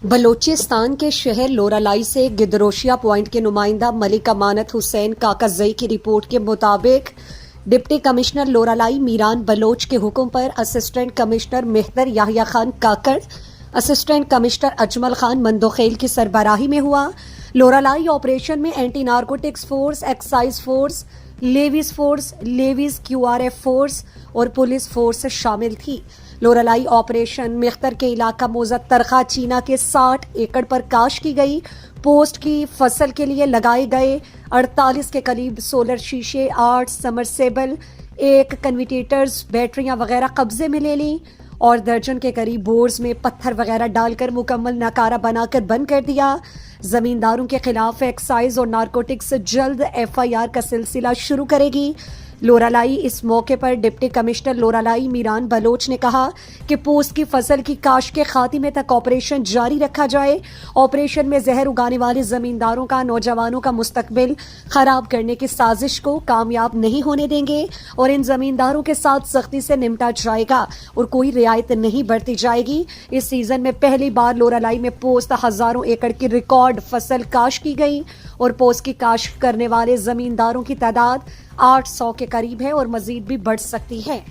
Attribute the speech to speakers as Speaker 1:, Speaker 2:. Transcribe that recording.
Speaker 1: बलूचिस्तान के शहर लोरालाई से गिदरोशिया पॉइंट के नुमाइंदा मलिक अमानत हुसैन काकज़ई की रिपोर्ट के मुताबिक डिप्टी कमिश्नर लोरालाई मीरान बलोच के हुक्म पर assistant commissioner Mehtar Yahya Khan Kakar, assistant commissioner Ajmal Khan Mandokhel की सरबराही में हुआ। लोरालाई ऑपरेशन में anti narcotics force, excise force, levies QRF force और पुलिस फोर्स शामिल थी। लोरालाई ऑपरेशन मेख्तर के इलाका मोजा तरखा चीना के 60 एकड़ पर काश की गई पोस्ट की फसल के लिए लगाए गए 48 के करीब सोलर शीशे, 8 समरसेबल, 1 कन्वर्टर्स, बैटरियां वगैरह कब्जे में ले ली और दर्जन के करीब बोर्स में पत्थर वगैरह डालकर मुकम्मल नकारा बनाकर बंद कर दिया। जमींदारों के खिलाफ एक्साइज और नारकोटिक्स जल्द FIR का सिलसिला शुरू करेगी। लोरालाई इस मौके पर डिप्टी कमिश्नर लोरालाई मीरान बलोच ने कहा कि पोस्त की फसल की काश के खात्मे तक ऑपरेशन जारी रखा जाए। ऑपरेशन में जहर उगाने वाले जमींदारों का, नौजवानों का मुस्तकबिल खराब करने की साजिश को कामयाब नहीं होने देंगे और इन जमींदारों के साथ सख्ती से निपटा जाएगा और कोई रियायत नहीं बरती जाएगी। इस सीजन में पहली बार लोरालाई में पोस्त हजारों एकड़ की रिकॉर्ड फसल काश की गई और पोस्त की काश करने वाले जमींदारों की तादाद 800 के करीब है और मजीद भी बढ़ सकती है।